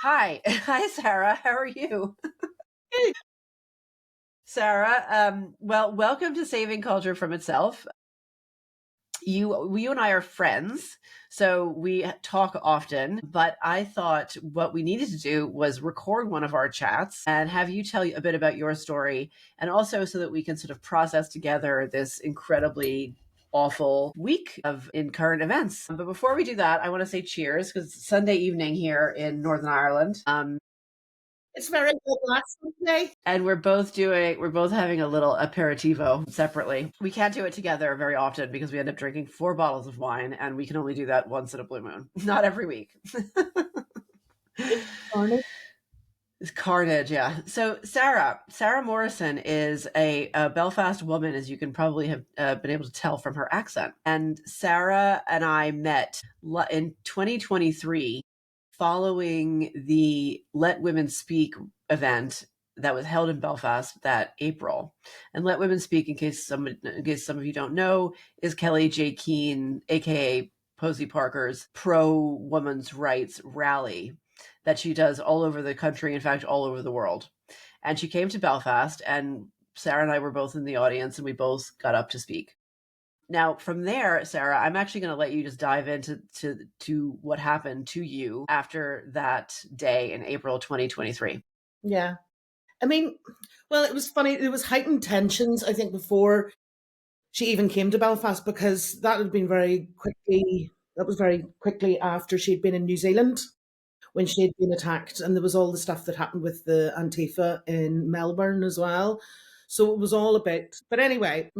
Hi. Hi, Sarah. How are you? Hey. Sarah, well, welcome to Saving Culture from Itself. You and I are friends, so we talk often, but I thought what we needed to do was record one of our chats and have you tell a bit about your story, and also so that we can sort of process together this incredibly awful week of in current events. But before we do that, I want to say cheers because it's Sunday evening here in Northern Ireland. It's very good last Sunday. And we're both having a little aperitivo separately. We can't do it together very often because we end up drinking 4 bottles of wine, and we can only do that once in a blue moon, not every week. It's morning. It's carnage, yeah. So Sara Morrison is a Belfast woman, as you can probably have been able to tell from her accent. And Sarah and I met in 2023 following the Let Women Speak event that was held in Belfast that April. And Let Women Speak, in case some of you don't know, is Kelly J. Keane, aka Posey Parker's pro women's rights rally that she does all over the country, in fact, all over the world. And she came to Belfast, and Sarah and I were both in the audience, and we both got up to speak. Now, from there, Sarah, I'm actually going to let you just dive into to what happened to you after that day in April 2023. Yeah. I mean, well, it was funny. There was heightened tensions, I think, before she even came to Belfast because that had been that was very quickly after she'd been in New Zealand when she had been attacked. And there was all the stuff that happened with the Antifa in Melbourne as well. So it was all a bit, but anyway,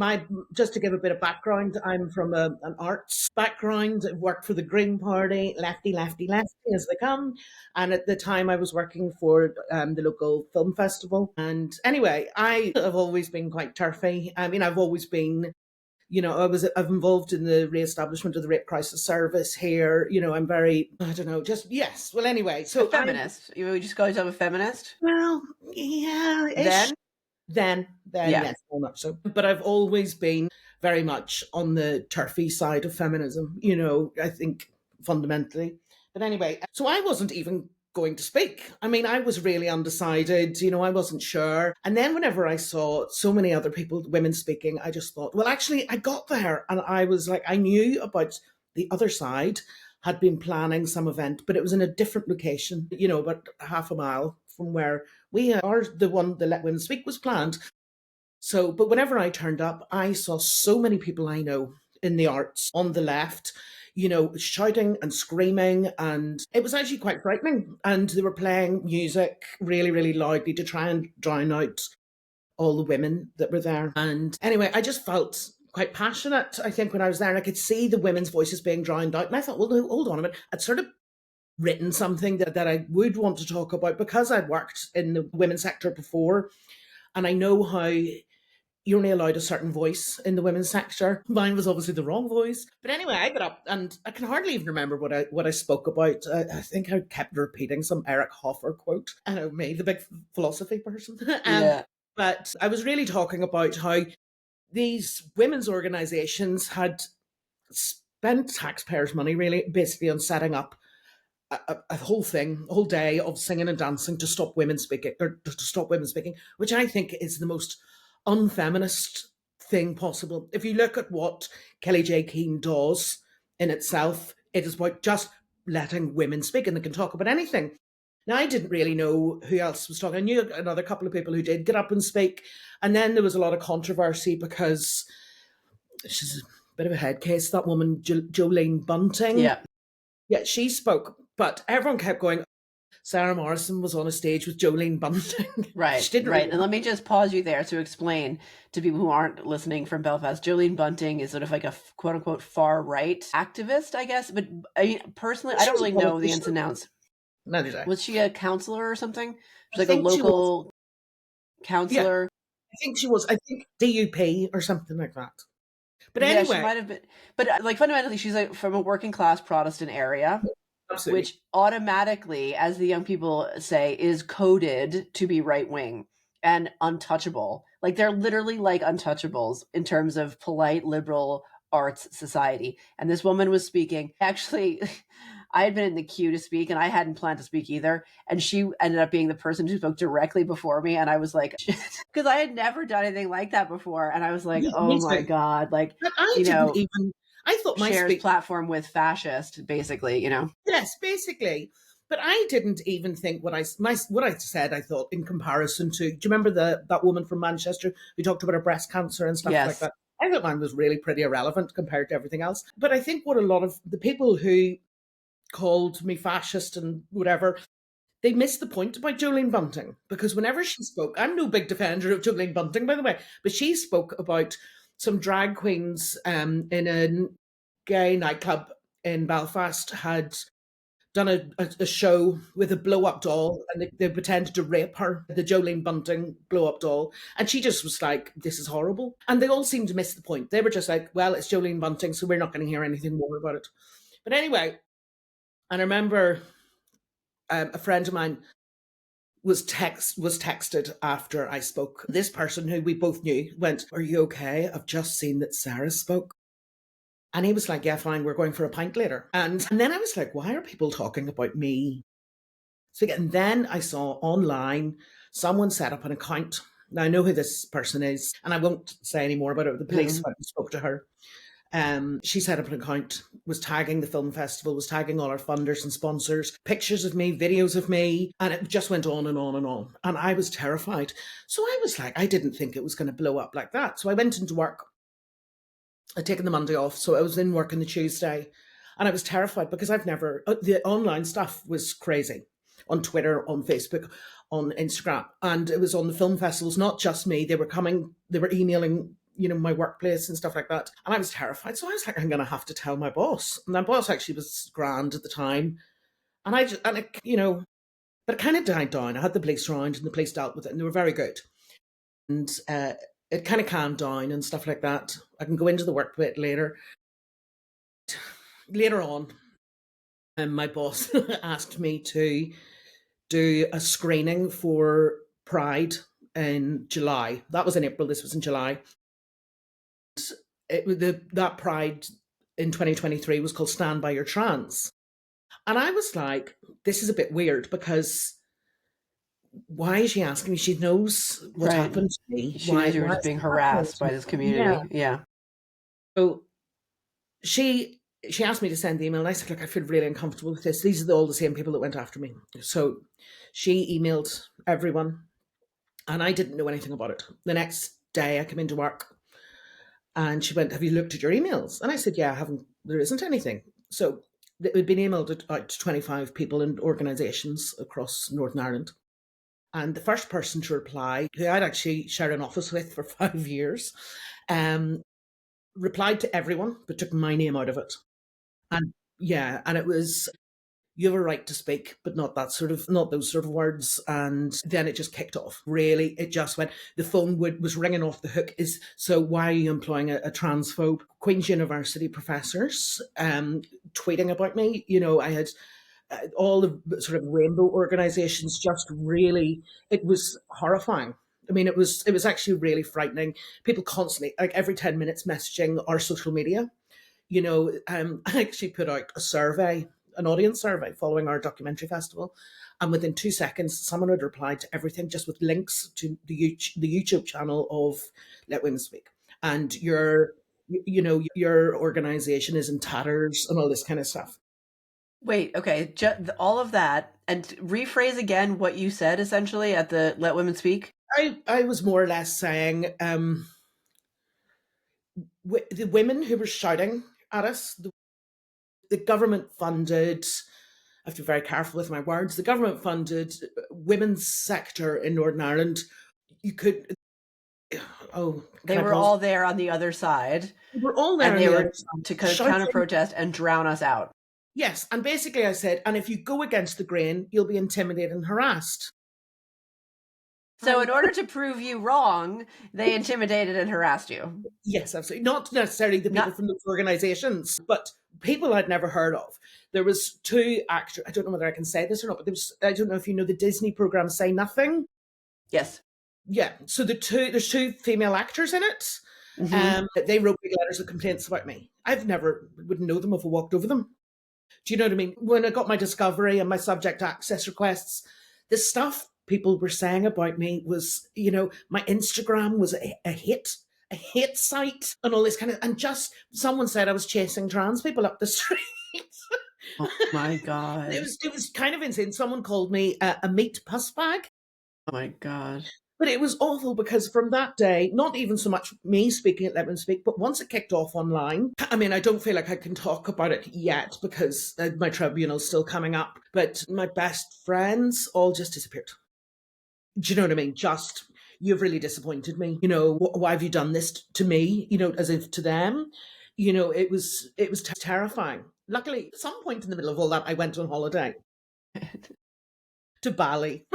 just to give a bit of background, I'm from an arts background. I've worked for the Green Party, lefty, lefty, lefty as they come. And at the time, I was working for the local film festival. And anyway, I have always been quite turfy. I mean, I've always been, I'm involved in the re-establishment of the rape crisis service here. I'm very, I don't know, just yes. Well, anyway, A so feminist. You would just call yourself a feminist? well, yeah, ish. Then? Then, Yeah. yes, very much so. But I've always been very much on the turfy side of feminism, I think fundamentally. But anyway, so I wasn't even going to speak. I mean, I was really undecided, I wasn't sure. And then whenever I saw so many other people, women speaking, I just thought, well, actually, I got there and I was like, I knew about the other side, had been planning some event, but it was in a different location, about half a mile from where we are. The one, the Let Women Speak, was planned. So, but whenever I turned up, I saw so many people I know in the arts on the left, shouting and screaming. And it was actually quite frightening. And they were playing music really, really loudly to try and drown out all the women that were there. And anyway, I just felt quite passionate, I think, when I was there. And I could see the women's voices being drowned out. And I thought, well, no, hold on a minute. I'd sort of written something that I would want to talk about because I'd worked in the women's sector before. And I know how you're only allowed a certain voice in the women's sector. Mine was obviously the wrong voice. But anyway, I got up and I can hardly even remember what I spoke about. I think I kept repeating some Eric Hoffer quote. I know me, the big philosophy person. Yeah. But I was really talking about how these women's organisations had spent taxpayers' money really basically on setting up a whole thing, a whole day of singing and dancing to stop women speaking, or to stop women speaking, which I think is the most unfeminist thing possible. If you look at what Kelly J. Keane does in itself, it is about just letting women speak and they can talk about anything. Now, I didn't really know who else was talking. I knew another couple of people who did get up and speak. And then there was a lot of controversy because she's a bit of a head case, that woman, Jolene Bunting. Yeah. Yeah, she spoke, but everyone kept going, Sara Morrison was on a stage with Jolene Bunting. Right, She didn't right. really. And let me just pause you there to explain to people who aren't listening from Belfast. Jolene Bunting is sort of like a quote unquote far right activist, I guess. But I mean, personally, I She don't was a really know the ins politician. and outs. Neither did I. Was she a counselor or something? She's I like a think she was. local Yeah, counselor. I think she was. I think DUP or something like that. But Yeah, she anyway, might have been. But like fundamentally, she's like from a working class Protestant area, absolutely. which automatically, as the young people say, is coded to be right wing and untouchable. Like they're literally like untouchables in terms of polite liberal arts society. And this woman was speaking. Actually, I had been in the queue to speak and I hadn't planned to speak either. And she ended up being the person who spoke directly before me. And I was like, because I had never done anything like that before. And I was like, Yeah, oh me my too. God, like, But I you didn't know, even, I thought my shares speech, platform with fascist, basically, you know? yes, basically. But I didn't even think what I said. I thought in comparison to. Do you remember that woman from Manchester who talked about her breast cancer and stuff like Yes. that? I thought mine was really pretty irrelevant compared to everything else. But I think what a lot of the people who called me fascist and whatever, they missed the point about Jolene Bunting, because whenever she spoke, I'm no big defender of Jolene Bunting, by the way, but she spoke about some drag queens in a gay nightclub in Belfast had done a show with a blow up doll, and they pretended to rape her, the Jolene Bunting blow up doll. And she just was like, this is horrible. And they all seemed to miss the point. They were just like, well, it's Jolene Bunting, so we're not going to hear anything more about it. But anyway, and I remember a friend of mine was texted after I spoke. This person who we both knew went, "Are you okay? I've just seen that Sarah spoke." And he was like, "Yeah, fine, we're going for a pint later." And then I was like, why are people talking about me? So and then I saw online someone set up an account. Now I know who this person is, and I won't say any more about it. The police went and spoke to her. She set up an account, was tagging the film festival, was tagging all our funders and sponsors, pictures of me, videos of me, and it just went on and on and on. And I was terrified. So I was like, I didn't think it was going to blow up like that. So I went into work. I'd taken the Monday off, so I was in work on the Tuesday. And I was terrified because I've never, the online stuff was crazy on Twitter, on Facebook, on Instagram. And it was on the film festivals, not just me. They were coming, they were emailing, my workplace and stuff like that. And I was terrified. So I was like, I'm going to have to tell my boss. And my boss actually was grand at the time. And but it kind of died down. I had the police around and the police dealt with it and they were very good. And it kind of calmed down and stuff like that. I can go into the work bit later. Later on, my boss asked me to do a screening for Pride in July. That was in April. This was in July. That Pride in 2023 was called Stand By Your Trans. And I was like, this is a bit weird because why is she asking me? She knows what Right. happened to me. She Why knows you were just is being it happening harassed to by me? this Yeah. community. Yeah. So she asked me to send the email and I said, look, I feel really uncomfortable with this. These are all the same people that went after me. So she emailed everyone and I didn't know anything about it. The next day I came into work and she went, have you looked at your emails? And I said, yeah, I haven't, there isn't anything. So it had been emailed out to 25 people and organisations across Northern Ireland. And the first person to reply, who I'd actually shared an office with for 5 years, replied to everyone, but took my name out of it. And yeah, and it was, you have a right to speak, but not those sort of words. And then it just kicked off. Really, it just went, the phone was ringing off the hook. Is so why are you employing a transphobe? Queen's University professors tweeting about me. I had all the sort of rainbow organizations just really, it was horrifying. I mean, it was actually really frightening. People constantly, like every 10 minutes, messaging our social media. I actually put out a survey, an audience survey following our documentary festival. And within 2 seconds, someone had replied to everything just with links to the YouTube channel of Let Women Speak. And your organization is in tatters and all this kind of stuff. Wait, okay. All of that, and rephrase again what you said essentially at the Let Women Speak. I was more or less saying the women who were shouting at us, the government funded, I have to be very careful with my words, the government funded women's sector in Northern Ireland. You could, oh, They can I were pause? all there on the other side, We were all there and on they the other were side, to kind of counter shouting. protest and drown us out. Yes, and basically I said, and if you go against the grain, you'll be intimidated and harassed. So, in order to prove you wrong, they intimidated and harassed you. Yes, absolutely. Not necessarily the people Not from those organizations, but people I'd never heard of. There was two actors. I don't know whether I can say this or not, but I don't know if you know the Disney program Say Nothing. yes. Yeah. So there's two female actors in it. Mm-hmm. They wrote big letters of complaints about me. I've never wouldn't know them if I walked over them. Do you know what I mean? When I got my discovery and my subject access requests, the stuff people were saying about me was, my Instagram was a hit site and all this kind of, and just someone said I was chasing trans people up the street. Oh my it God. was it was kind of insane. Someone called me a meat puss bag. Oh my God. But it was awful because from that day, not even so much me speaking at Let Women Speak, but once it kicked off online, I mean, I don't feel like I can talk about it yet because my tribunal's still coming up, but my best friends all just disappeared. Do you know what I mean? Just, you've really disappointed me. Why have you done this to me? As if to them. It was terrifying. Luckily, at some point in the middle of all that, I went on holiday to Bali.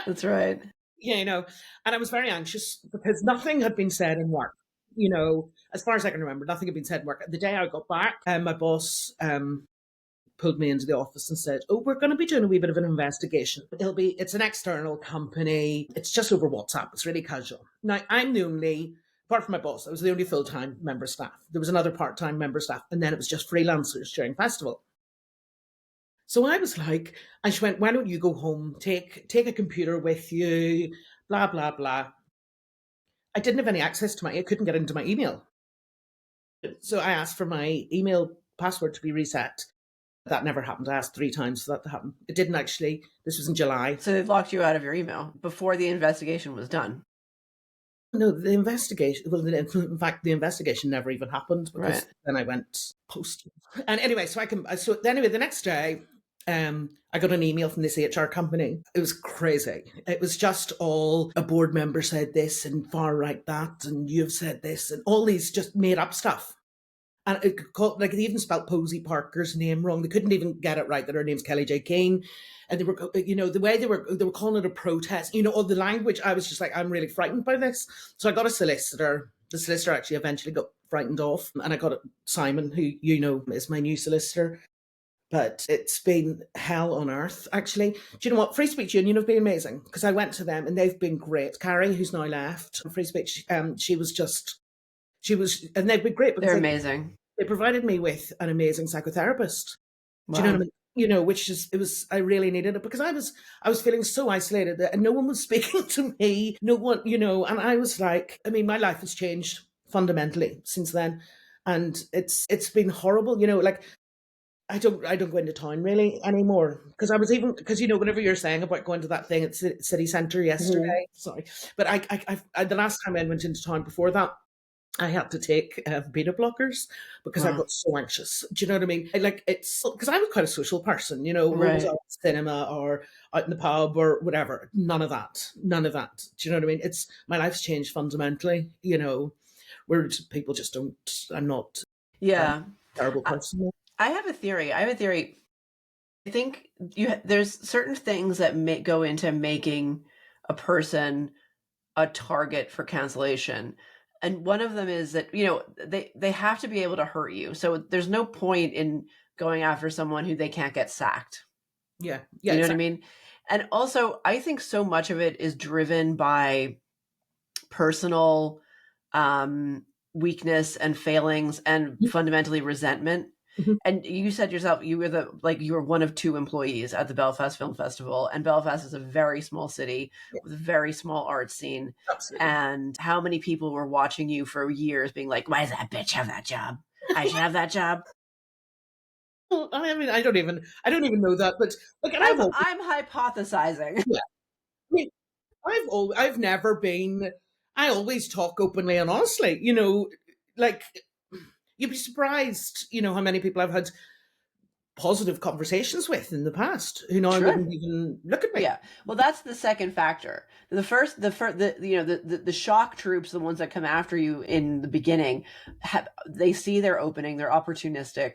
That's right. Yeah, and I was very anxious because nothing had been said in work. As far as I can remember, nothing had been said in work. The day I got back, my boss pulled me into the office and said, "Oh, we're going to be doing a wee bit of an investigation. It's an external company. It's just over WhatsApp. It's really casual." Now, I'm the only, apart from my boss, I was the only full-time member staff. There was another part-time member staff, and then it was just freelancers during festival. So I was like, and she went, "Why don't you go home, take a computer with you, blah, blah, blah." I didn't have any access to I couldn't get into my email. So I asked for my email password to be reset. That never happened. I asked 3 times for that to happen. It didn't actually. This was in July. So they've locked you out of your email before the investigation was done. No, the investigation, well, in fact, the investigation never even happened because Right. then I went post. And anyway, the next day, I got an email from this HR company. It was crazy. It was just all, a board member said this and far right that, and you've said this, and all these just made up stuff. And they even spelled Posey Parker's name wrong. They couldn't even get it right that her name's Kelly J. Kane. And they were, the way they were calling it a protest, all the language. I was just like, I'm really frightened by this. So I got a solicitor. The solicitor actually eventually got frightened off. And I got Simon, who, is my new solicitor. But it's been hell on earth, actually. Do you know what? Free Speech Union have been amazing because I went to them and they've been great. Carrie, who's now left, Free Speech, and they've been great because They're amazing. they provided me with an amazing psychotherapist. Do you know Wow. what I mean? I really needed it because I was feeling so isolated that no one was speaking to me. No one, and I was like, I mean, my life has changed fundamentally since then. And it's been horrible, like I don't go into town really anymore because I was even because whenever you're saying about going to that thing at city centre Mhm. yesterday, sorry, but the last time I went into town before that, I had to take beta blockers because I Wow. got so anxious. Do you know what I mean? It's because I was quite a social person, always Right. out at the cinema or out in the pub or whatever. None of that. None of that. Do you know what I mean? It's my life's changed fundamentally. Where people just don't. I'm not a Yeah. terrible I, person. I have a theory. I think there's certain things that go into making a person a target for cancellation. And one of them is that, they have to be able to hurt you. So there's no point in going after someone who they can't get sacked. Yeah, yeah, You know what I exactly. mean? And also, I think so much of it is driven by personal weakness and failings and fundamentally resentment. Mhm. And you said yourself you were one of 2 employees at the Belfast Film Festival, and Belfast is a very small city Yeah, with a very small art scene. absolutely. And how many people were watching you for years being like, "Why does that bitch have that job? I should have that job." Well, I mean, I don't even know that, but like, and I've always, I'm hypothesizing. yeah, I mean, I've never been. I always talk openly and honestly. Like you'd be surprised, how many people I've had positive conversations with in the past who now Sure. wouldn't even look at me. Yeah. Well, that's the second factor. The shock troops, the ones that come after you in the beginning, they see their opening, they're opportunistic,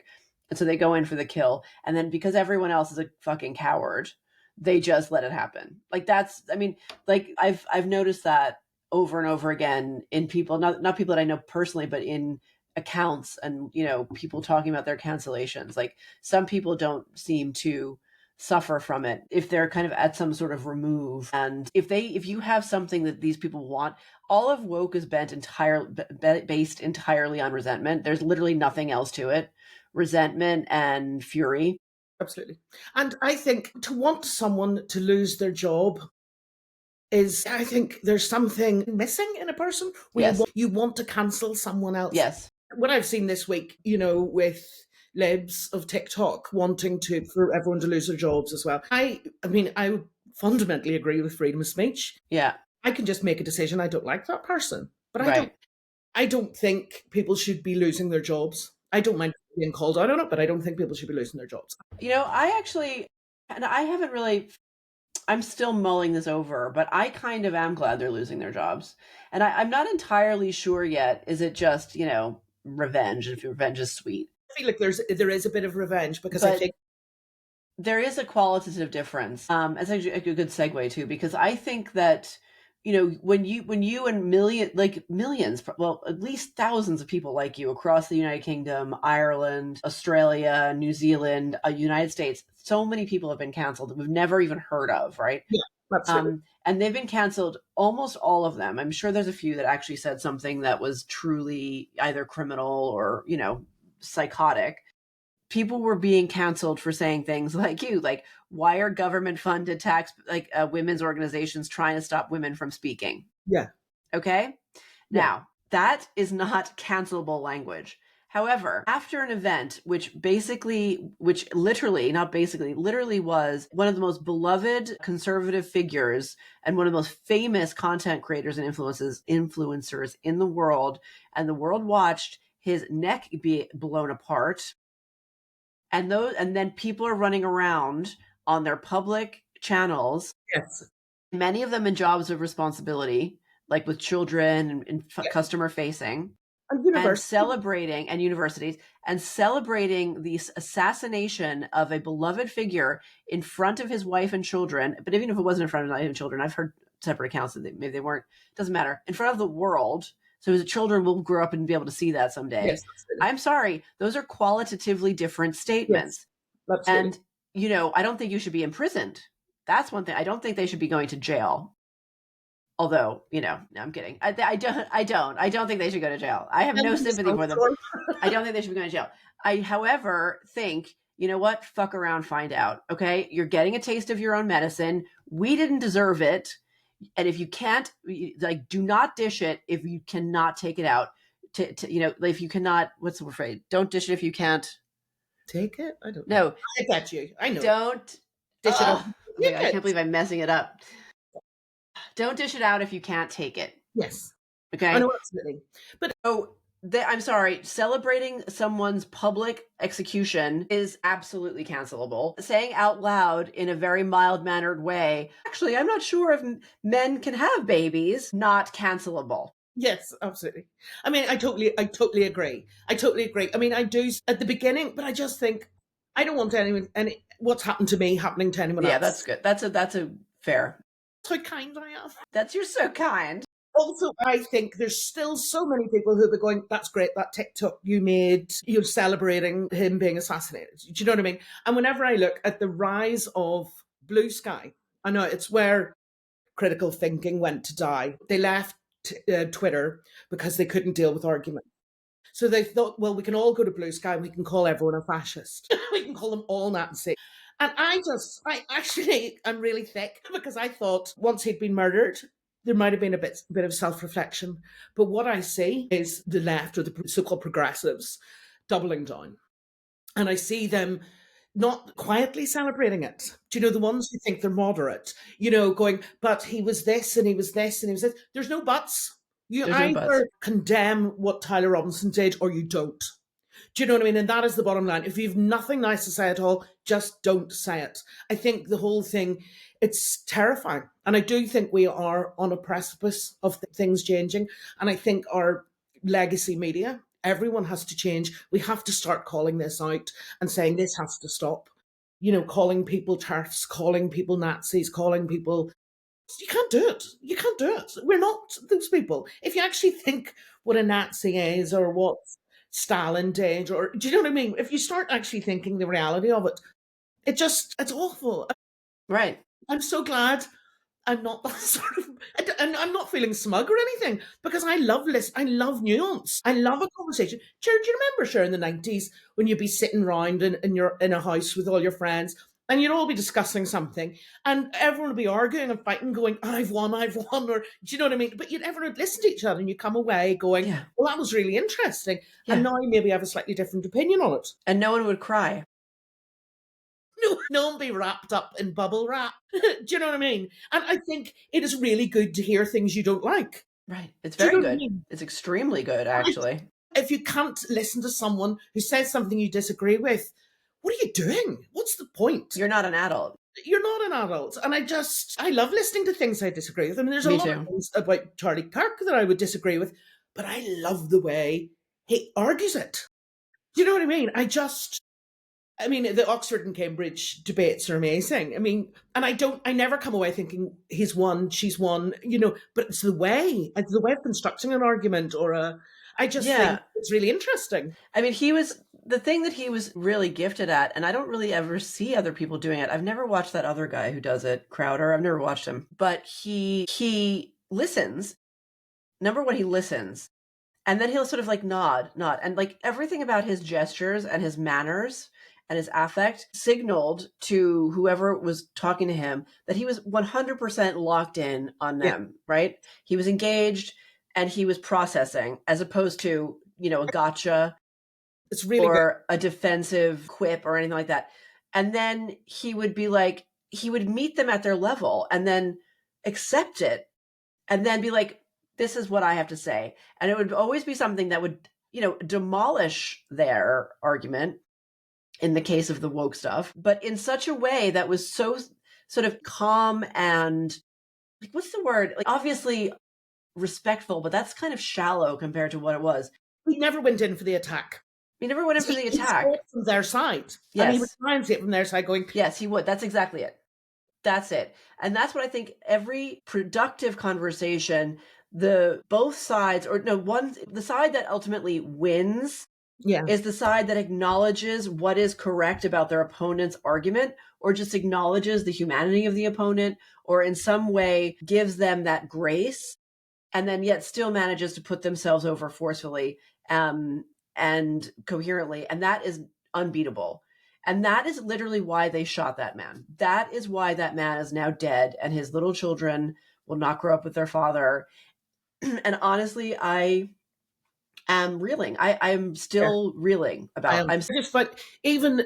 and so they go in for the kill. And then because everyone else is a fucking coward, they just let it happen. Like that's, I mean, like I've noticed that over and over again in people, not people that I know personally, but in accounts and people talking about their cancellations. Like some people don't seem to suffer from it if they're kind of at some sort of remove, and if you have something that these people want. All of woke is based entirely on resentment. There's literally nothing else to it, resentment and fury. Absolutely. And I think to want someone to lose their job is, I think there's something missing in a person where Yes. you want to cancel someone else. Yes. What I've seen this week, with libs of TikTok wanting for everyone to lose their jobs as well. I mean, I fundamentally agree with freedom of speech. Yeah. I can just make a decision. I don't like that person, but Right. I don't think people should be losing their jobs. I don't mind being called out on it, but I don't think people should be losing their jobs. I actually, and I haven't really, I'm still mulling this over, but I kind of am glad they're losing their jobs. And I'm not entirely sure yet. Is it just, revenge? If revenge is sweet. I feel like there is a bit of revenge because I But think there is a qualitative difference. It's actually a good segue too, because I think that when you and millions, well, at least thousands of people like you across the United Kingdom, Ireland, Australia, New Zealand, United States, so many people have been canceled that we've never even heard of, right? yeah, absolutely. And they've been canceled, almost all of them. I'm sure there's a few that actually said something that was truly either criminal or psychotic. People were being canceled for saying things like why are government funded women's organizations trying to stop women from speaking? Yeah. Okay. Yeah. Now that is not cancelable language. However, after an event which literally was one of the most beloved conservative figures and one of the most famous content creators and influencers in the world, and the world watched his neck be blown apart, and then people are running around on their public channels, Yes. many of them in jobs of responsibility, like with children and Yeah. customer facing, And and university. universities, and celebrating the assassination of a beloved figure in front of his wife and children. But even if it wasn't in front of his wife and children, I've heard separate accounts that maybe they weren't. Doesn't matter. In front of the world, so his children will grow up and be able to see that someday. Yes, absolutely. I'm sorry, those are qualitatively different Yes, statements. absolutely. And I don't think you should be imprisoned. That's one thing. I don't think they should be going to jail. Although, no, I'm kidding. I don't think they should go to jail. I have no sympathy for them. I don't think they should be going to jail. I, however, think, you know what? Fuck around, find out. Okay. You're getting a taste of your own medicine. We didn't deserve it. And if you can't, do not dish it if you cannot take it out. If you cannot, what's the phrase? Don't dish it if you can't take it. I don't know. No, I got you. I know. Don't dish it out. I can't believe I'm messing it up. Don't dish it out if you can't take it. Yes. Okay. I know, absolutely. But I'm sorry, celebrating someone's public execution is absolutely cancelable. Saying out loud in a very mild-mannered way, actually, I'm not sure if men can have babies, not cancelable. Yes, absolutely. I mean, I totally agree. I mean, I do at the beginning, but I just think I don't want what's happened to me happening to anyone else. Yeah, that's good. That's a fair. That's how kind I am. You're so kind. Also, I think there's still so many people who'll be going, that's great, that TikTok you made, you're celebrating him being assassinated. Do you know what I mean? And whenever I look at the rise of Blue Sky, I know it's where critical thinking went to die. They left Twitter because they couldn't deal with argument. So they thought, well, we can all go to Blue Sky and we can call everyone a fascist. We can call them all Nazi. And I'm really thick because I thought once he'd been murdered, there might have been a bit of self-reflection. But what I see is the left, or the so-called progressives, doubling down. And I see them not quietly celebrating it. Do you know, the ones who think they're moderate, going, but he was this and he was this and he was this. There's no buts. You either condemn what Tyler Robinson did or you don't. Do you know what I mean? And that is the bottom line. If you've nothing nice to say at all, just don't say it. I think the whole thing, it's terrifying. And I do think we are on a precipice of things changing. And I think our legacy media, everyone has to change. We have to start calling this out and saying this has to stop. Calling people TERFs, calling people Nazis, calling people... You can't do it. You can't do it. We're not those people. If you actually think what a Nazi is or what Stalin did, or do you know what I mean? If you start actually thinking the reality of it, it's awful. Right. I'm so glad I'm not that sort of, and I'm not feeling smug or anything, because I love I love nuance. I love a conversation. Sure, do you remember, sure, in the 90s when you'd be sitting round in your in a house with all your friends and you'd all be discussing something and everyone would be arguing and fighting, going, I've won, or do you know what I mean? But you'd everyone would listen to each other and you come away going, Yeah. well, that was really interesting. And Yeah. now maybe I have a slightly different opinion on it. And no one would cry. No one be wrapped up in bubble wrap. Do you know what I mean? And I think it is really good to hear things you don't like. Right. It's Do you very know what I good. mean? It's extremely good, actually. If you can't listen to someone who says something you disagree with, what are you doing? What's the point? You're not an adult. You're not an adult. And I love listening to things I disagree with. I mean, there's a Me lot of too. things about Charlie Kirk that I would disagree with, but I love the way he argues it. Do you know what I mean? I mean, the Oxford and Cambridge debates are amazing. I mean, and I never come away thinking he's won, she's won, but it's the way of constructing an argument I just think Yeah. it's really interesting. I mean, the thing that he was really gifted at, and I don't really ever see other people doing it. I've never watched that other guy who does it, Crowder. I've never watched him, but he listens. Number one, he listens. And then he'll sort of like nod. And like everything about his gestures and his manners and his affect signaled to whoever was talking to him that he was 100% locked in on Yeah, them, right? He was engaged and he was processing as opposed to, a gotcha it's really good. or a defensive quip or anything like that. And then he would be like, he would meet them at their level and then accept it and then be like, this is what I have to say. And it would always be something that would, demolish their argument in the case of the woke stuff, but in such a way that was so sort of calm and like, what's the word? Like, obviously respectful, but that's kind of shallow compared to what it was. He never went in for the attack. He never went in for the He saw attack. it from their side. And he would Yes. try and see it from their side going, Yes, he would. That's exactly it. That's it. And that's what I think every productive conversation, the both sides, or no, the side that ultimately wins yeah, is the side that acknowledges what is correct about their opponent's argument, or just acknowledges the humanity of the opponent, or in some way gives them that grace, and then yet still manages to put themselves over forcefully and coherently. And that is unbeatable. And that is literally why they shot that man. That is why that man is now dead and his little children will not grow up with their father. And honestly, I am reeling. I'm yeah, still reeling I about am. Just but even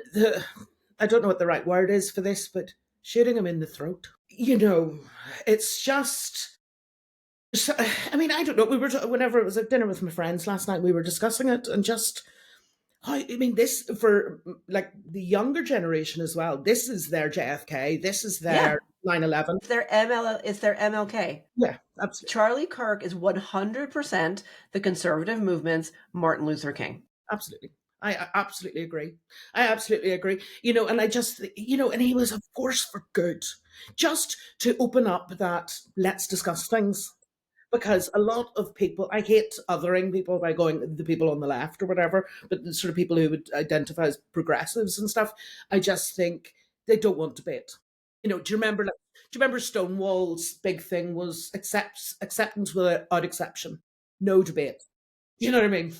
I don't know what the right word is for this, but shooting him in the throat. It's just. I mean, I don't know. Whenever it was at dinner with my friends last night, we were discussing it, and just how I mean, this for like the younger generation as well. This is their JFK. This is yeah, their 9/11. it's their MLK. Yeah, absolutely, Charlie Kirk is 100% the conservative movement's Martin Luther King. absolutely. I absolutely agree. I absolutely agree. And I just, and he was a force for good, just to open up that let's discuss things. Because a lot of people, I hate othering people by going the people on the left or whatever, but the sort of people who would identify as progressives and stuff, I just think they don't want debate. Do you remember Stonewall's big thing was acceptance without exception, no debate. You know what I mean?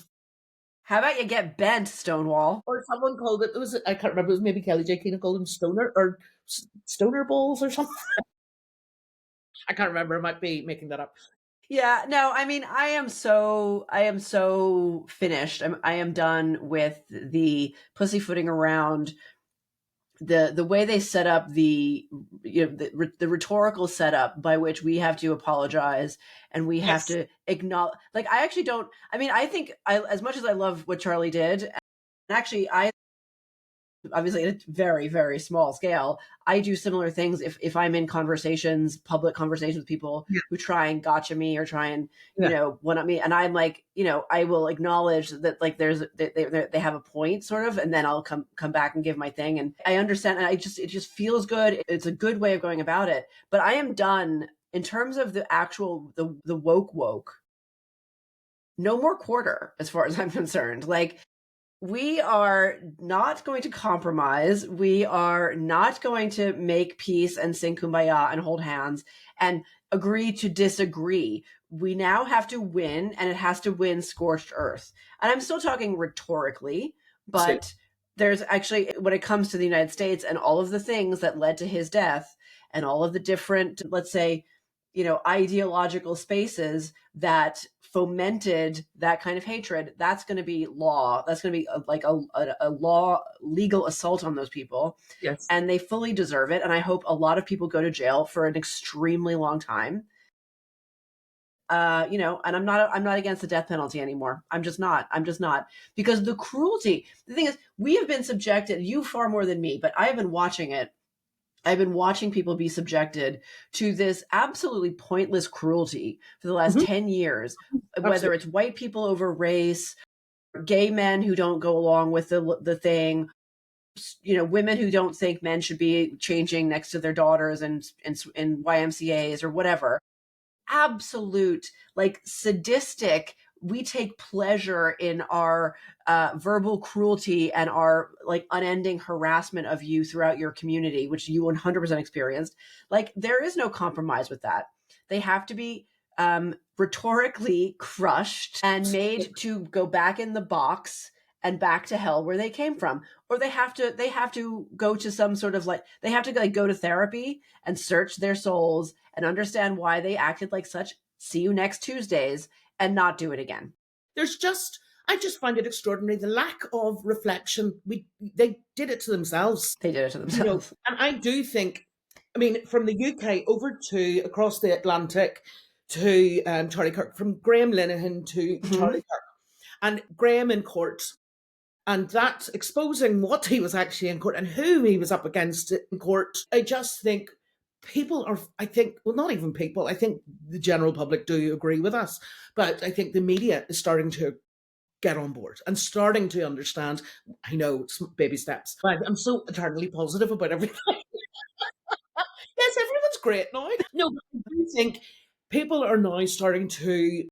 How about you get bent, Stonewall? Or someone called it. It was I can't remember. It was maybe Kelly J. Keane called them stoner or stoner balls or something. I can't remember. I might be making that up. Yeah, no, I mean, I am so finished. I am done with the pussyfooting around the way they set up the rhetorical setup by which we have to apologize and we have Yes. to acknowledge. Like, I actually don't. I mean, I think as much as I love what Charlie did, and actually, I obviously at a very very small scale I do similar things if I'm in public conversations with people Yeah. who try and gotcha me or try and Yeah. one up me, and I'm like, I will acknowledge that like they have a point sort of, and then I'll come back and give my thing, and I understand, and it just feels good. It's a good way of going about it, but I am done in terms of the actual the woke. No more quarter as far as I'm concerned. Like, we are not going to compromise. We are not going to make peace and sing kumbaya and hold hands and agree to disagree. We now have to win, and it has to win scorched earth. And I'm still talking rhetorically, Absolutely. but there's actually, when it comes to the United States and all of the things that led to his death and all of the different, let's say, ideological spaces that fomented that kind of hatred, that's going to be law. That's going to be a law, legal assault on those people. Yes. And they fully deserve it. And I hope a lot of people go to jail for an extremely long time. And I'm not against the death penalty anymore. I'm just not. Because the cruelty, the thing is, we have been subjected, you far more than me, but I have been watching it. I've been watching people be subjected to this absolutely pointless cruelty for the last Mhm. 10 years, whether Absolutely. it's white people over race, gay men who don't go along with the thing, women who don't think men should be changing next to their daughters in YMCA's or whatever. Absolute, like, sadistic. We take pleasure in our verbal cruelty and our, like, unending harassment of you throughout your community, which you 100% experienced. Like, there is no compromise with that. They have to be rhetorically crushed and made to go back in the box and back to hell where they came from, or they have to go to some sort of, like, they have to, like, go to therapy and search their souls and understand why they acted like such see you next Tuesdays and not do it again. I just find it extraordinary the lack of reflection. They did it to themselves, They did it to themselves. and I do think, I mean, from the UK over to across the Atlantic to Charlie Kirk, from Graham Linehan to Mhm. Charlie Kirk, and Graham in court, and that exposing what he was actually in court and who he was up against in court. I just think people are, I think, well, not even people, I think the general public do agree with us, but I think the media is starting to get on board and starting to understand. I know it's baby steps, but I'm so eternally positive about everything. Yes, everyone's great now. No, but I do think people are now starting to.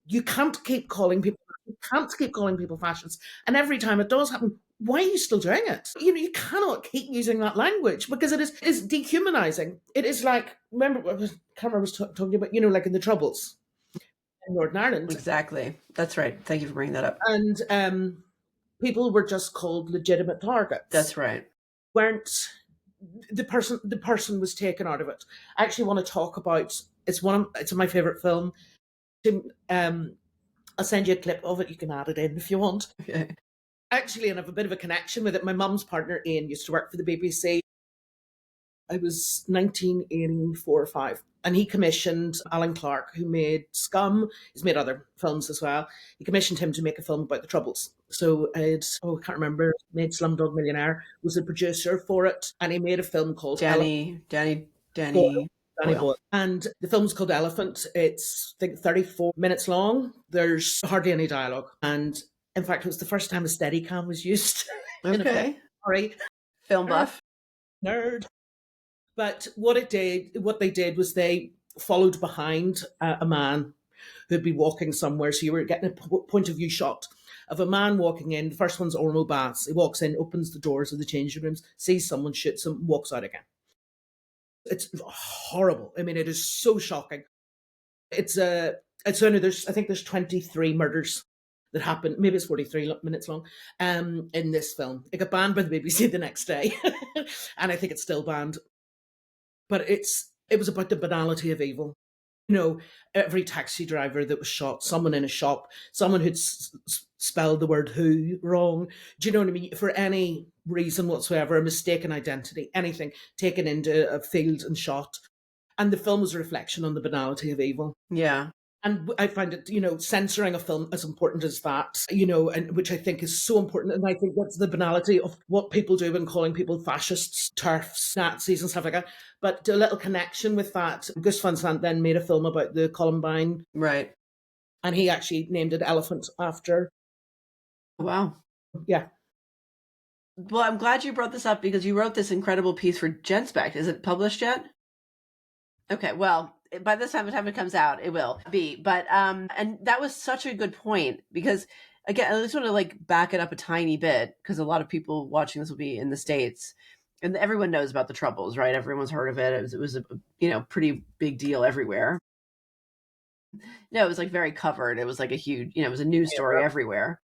You can't keep calling people. You can't keep calling people fascists. And every time it does happen, why are you still doing it? You cannot keep using that language because it is dehumanizing. It is like, remember, I can't remember, I was talking about, like in the Troubles in Northern Ireland, Exactly. That's right. Thank you for bringing that up. and people were just called legitimate targets. That's right. Weren't the person was taken out of it. I actually want to talk about, it's my favorite film. Um, I'll send you a clip of it. You can add it in if you want. Okay. Actually, and I have a bit of a connection with it. My mum's partner Ian used to work for the BBC. I was 1984 or 5. And he commissioned Alan Clark, who made Scum. He's made other films as well. He commissioned him to make a film about the Troubles. So I can't remember, made Slumdog Millionaire, was the producer for it. And he made a film called Elephant. Danny Danny Boyle. Boyle. And the film's called Elephant. It's, I think, 34 minutes long. There's hardly any dialogue. And in fact, it was the first time a Steadicam was used in a film. Okay. Sorry, Film buff. nerd. But what they did was they followed behind a man who'd be walking somewhere. So you were getting a point of view shot of a man walking in. The first one's Ormo Bass. He walks in, opens the doors of the changing rooms, sees someone, shoots him, walks out again. It's horrible. I mean, it is so shocking. It's only, I think there's 23 murders that happened. Maybe it's 43 minutes long. In this film, it got banned by the BBC the next day, and I think it's still banned. But it was about the banality of evil. Every taxi driver that was shot, someone in a shop, someone who'd spelled the word who wrong. Do you know what I mean? For any reason whatsoever, a mistaken identity, anything, taken into a field and shot. And the film was a reflection on the banality of evil. Yeah. And I find it, censoring a film as important as that, and which I think is so important. And I think that's the banality of what people do when calling people fascists, TERFs, Nazis, and stuff like that. But a little connection with that. Gus Van Sant then made a film about the Columbine, Right. and he actually named it Elephant after. Wow. Yeah. Well, I'm glad you brought this up because you wrote this incredible piece for Genspect. Is it published yet? Okay, well, by the time it comes out, it will be. But and that was such a good point because again, I just want to like back it up a tiny bit because a lot of people watching this will be in the States, and everyone knows about the Troubles, right? Everyone's heard of it. It was a pretty big deal everywhere. No, it was like very covered. It was like a huge, it was a news story everywhere.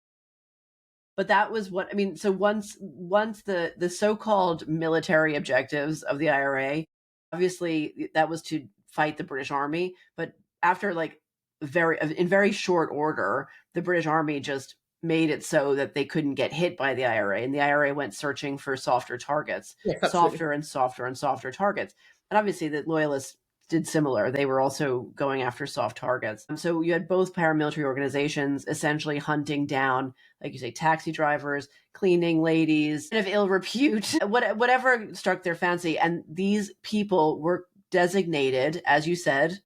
But that was what I mean. So once the so-called military objectives of the IRA, obviously that was to fight the British Army, but after like in very short order, the British Army just made it so that they couldn't get hit by the IRA, and the IRA went searching for softer targets, Yes, absolutely. softer and softer and softer targets. And obviously the loyalists did similar. They were also going after soft targets. So you had both paramilitary organizations essentially hunting down, like you say, taxi drivers, cleaning ladies, of ill repute, whatever struck their fancy. And these people were designated, as you said,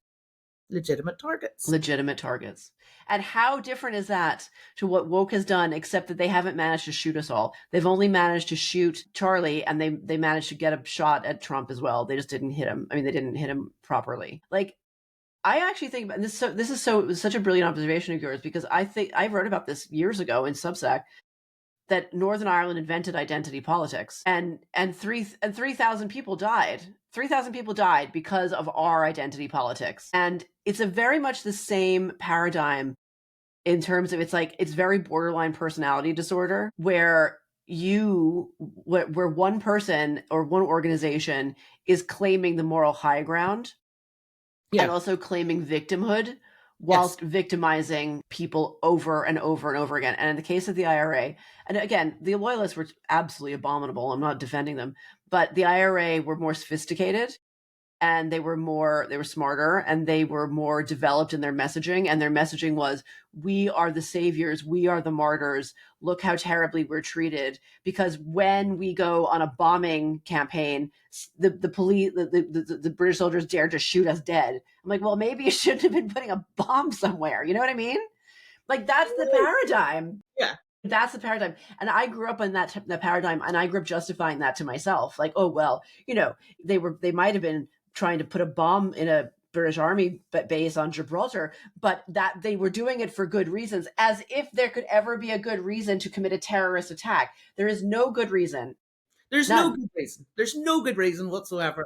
Legitimate targets. legitimate targets. And how different is that to what woke has done, except that they haven't managed to shoot us all. They've only managed to shoot Charlie, and they managed to get a shot at Trump as well. They just didn't hit him. I mean, they didn't hit him properly. Like, I actually think about this. So it was such a brilliant observation of yours, because I think I wrote about this years ago in Substack, that Northern Ireland invented identity politics, and 3,000 people died. 3,000 people died because of our identity politics. And it's a very much the same paradigm in terms of it's very borderline personality disorder, where where one person or one organization is claiming the moral high ground, and also claiming victimhood whilst victimizing people over and over and over again. And in the case of the IRA, and again, the loyalists were absolutely abominable. I'm not defending them, but the IRA were more sophisticated, and they were smarter, and they were more developed in their messaging. And their messaging was, we are the saviors, we are the martyrs, look how terribly we're treated. Because when we go on a bombing campaign, the police, the British soldiers dare to shoot us dead. I'm like, well, maybe you shouldn't have been putting a bomb somewhere. You know what I mean? Like, that's the paradigm. Yeah. That's the paradigm. And I grew up in that paradigm, and I grew up justifying that to myself. Like, oh, well, they might have been trying to put a bomb in a British Army base on Gibraltar, but that they were doing it for good reasons, as if there could ever be a good reason to commit a terrorist attack. There is no good reason. There's None. no good reason. There's no good reason whatsoever.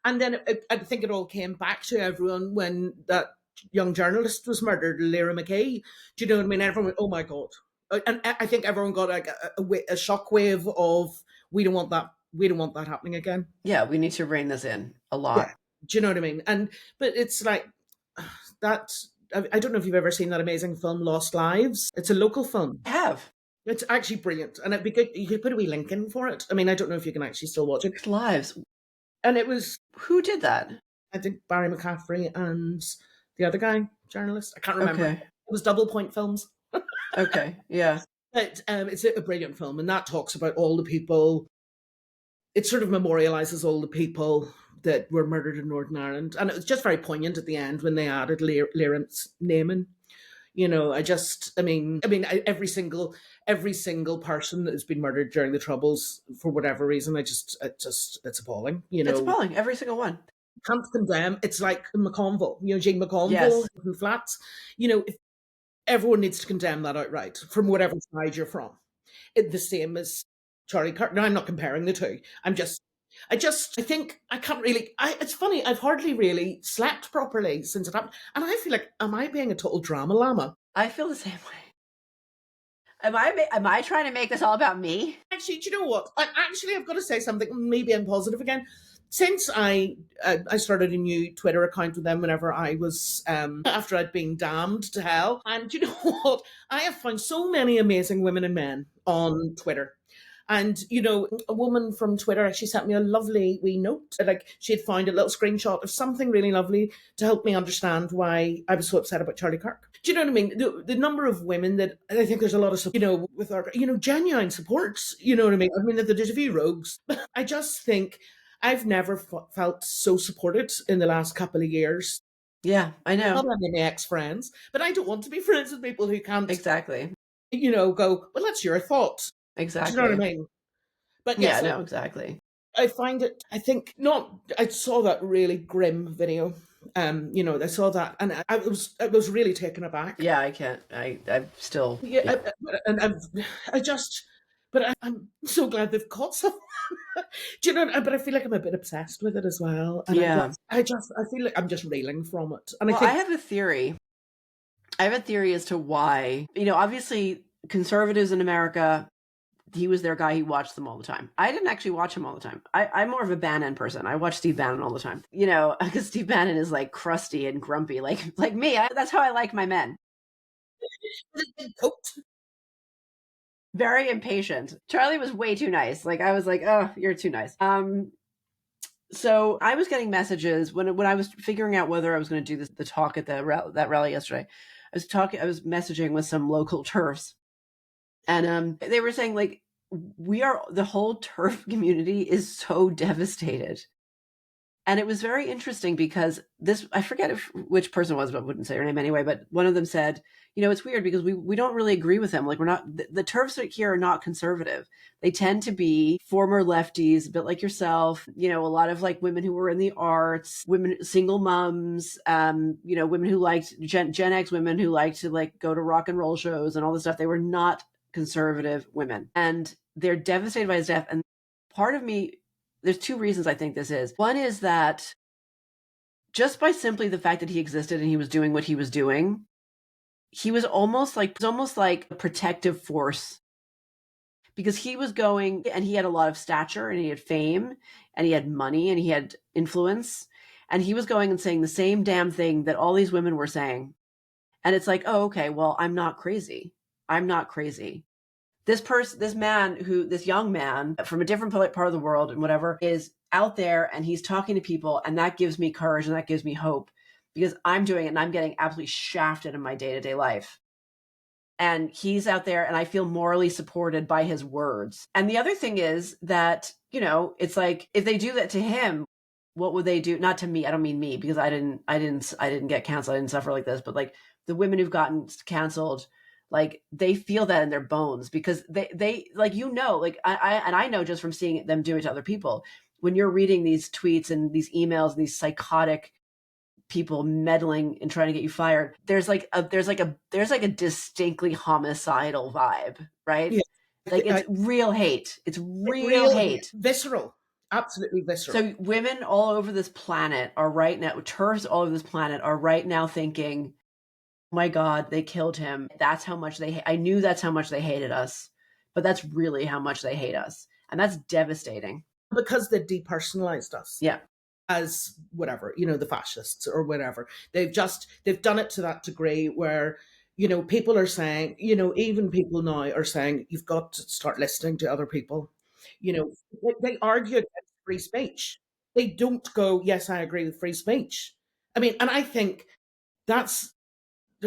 And then I think it all came back to everyone when that young journalist was murdered, Lyra McKay. Do you know what I mean? Everyone went, oh my God. And I think everyone got like a shockwave of, we don't want that happening again. Yeah, we need to rein this in a lot. Yeah. Do you know what I mean? But it's like that. I don't know if you've ever seen that amazing film, Lost Lives. It's a local film. I have. It's actually brilliant. And it'd be good. You could put a wee link in for it. I mean, I don't know if you can actually still watch it. Lives. And it was. Who did that? I think Barry McCaffrey and the other guy, journalist. I can't remember. Okay. It was Double Point Films. Okay, yeah. But it's a brilliant film, and that talks about all the people. It sort of memorializes all the people that were murdered in Northern Ireland, and it was just very poignant at the end when they added Lyra's name in. Every single person that has been murdered during the Troubles for whatever reason, it's appalling. It's appalling. Every single one. Can't condemn. It's like McConville, Jean McConville, Yes. and Flats. If everyone needs to condemn that outright from whatever side you're from. The same as Charlie Kirk. Now, I'm not comparing the two. I think I can't really. It's funny. I've hardly really slept properly since it happened, and I feel like, am I being a total drama llama? I feel the same way. Am I trying to make this all about me? Actually, do you know what? I've got to say something. Maybe I'm positive again. Since I started a new Twitter account with them whenever I was, after I'd been damned to hell. And you know what? I have found so many amazing women and men on Twitter. And, a woman from Twitter actually sent me a lovely wee note. Like, she had found a little screenshot of something really lovely to help me understand why I was so upset about Charlie Kirk. Do you know what I mean? The number of women that, I think there's a lot of, with our, genuine supports, you know what I mean? I mean, there's a few rogues. I just think I've never felt so supported in the last couple of years. Yeah, I know. Not only my ex-friends, but I don't want to be friends with people who can't, exactly, go, well, that's your thought. Exactly. Do you know what I mean? But yeah, no, exactly. I find it, I saw that really grim video I saw that, and I was really taken aback. Yeah, I can't. I'm still. Yeah, Yeah. and I just, but I'm so glad they've caught someone. Do you know? But I feel like I'm a bit obsessed with it as well, and Yeah. I feel like I'm just reeling from it, and I Well, I think have a theory. I have a theory as to why. Obviously, conservatives in America, he was their guy. He watched them all the time. I didn't actually watch him all the time. I'm more of a Bannon person. I watch Steve Bannon all the time. Because Steve Bannon is like crusty and grumpy, like me. That's how I like my men. Very impatient. Charlie was way too nice. Like I was like, oh, you're too nice. So I was getting messages when I was figuring out whether I was going to do the talk at that rally yesterday. I was messaging with some local TERFs, and they were saying like the whole TERF community is so devastated. And it was very interesting because I forget which person it was, but I wouldn't say her name anyway. But one of them said, it's weird because we don't really agree with him. Like we're not, the TERFs here are not conservative. They tend to be former lefties, a bit like yourself, a lot of like women who were in the arts, women, single moms, women who liked Gen X women who liked to like go to rock and roll shows and all this stuff. They were not conservative women, and they're devastated by his death. And part of me, there's two reasons I think this is. One is that just by simply the fact that he existed and he was doing what he was doing, he was almost like a protective force, because he was going and he had a lot of stature and he had fame and he had money and he had influence, and he was going and saying the same damn thing that all these women were saying. And it's like, oh, okay, well, I'm not crazy. I'm not crazy. This young man from a different part of the world and whatever is out there and he's talking to people, and that gives me courage and that gives me hope, because I'm doing it and I'm getting absolutely shafted in my day-to-day life. And he's out there and I feel morally supported by his words. And the other thing is that, it's like if they do that to him, what would they do? Not to me. I don't mean me, because I didn't get canceled. I didn't suffer like this, but like the women who've gotten canceled, like they feel that in their bones, because they like, like I know just from seeing them do it to other people, when you're reading these tweets and these emails and these psychotic people meddling and trying to get you fired, there's like a distinctly homicidal vibe, right? yeah, Like it's real hate. It's real hate. visceral, absolutely visceral. So women all over this planet are right now, TERFs all over this planet are right now thinking, oh my God, they killed him. That's how much I knew that's how much they hated us, but that's really how much they hate us. And that's devastating. Because they depersonalized us. Yeah. As whatever, the fascists or whatever. They've done it to that degree where, people are saying, even people now are saying, you've got to start listening to other people. They argue against free speech. They don't go, yes, I agree with free speech. I mean, and I think there's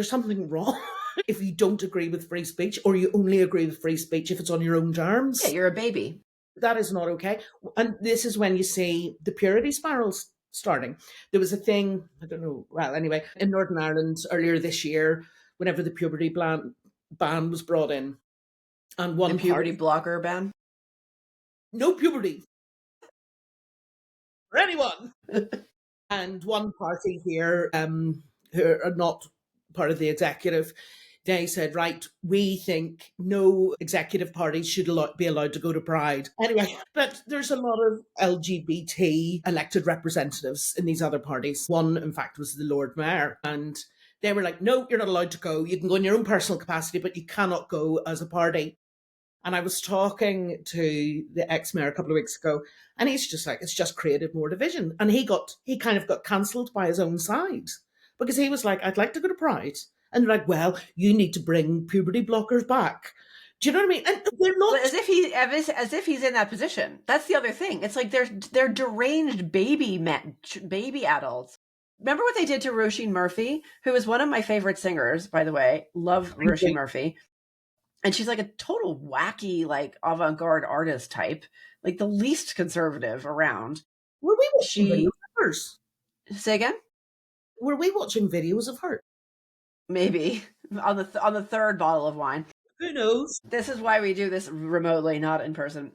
something wrong if you don't agree with free speech, or you only agree with free speech if it's on your own terms. Yeah, you're a baby. That is not okay. And this is when you see the purity spirals starting. There was a thing, I don't know, well, anyway, in Northern Ireland earlier this year, whenever the puberty ban was brought in, and one the puberty blocker ban? No puberty for anyone. And one party here, who are not part of the executive, they said, right, we think no executive parties should be allowed to go to Pride. Anyway, but there's a lot of LGBT elected representatives in these other parties. One, in fact, was the Lord Mayor. And they were like, no, you're not allowed to go. You can go in your own personal capacity, but you cannot go as a party. And I was talking to the ex-mayor a couple of weeks ago, and he's just like, it's just created more division. And he kind of got cancelled by his own side, because he was like, I'd like to go to Pride. And they're like, well, you need to bring puberty blockers back. Do you know what I mean? And they're not, as if he's in that position. That's the other thing. It's like they're deranged baby adults. Remember what they did to Roisin Murphy, who is one of my favorite singers, by the way. Love Roisin Murphy. And she's like a total wacky, like avant-garde artist type, like the least conservative around. Were we watching videos of hers? Say again? Were we watching videos of her? Maybe on the third bottle of wine. Who knows? This is why we do this remotely, not in person.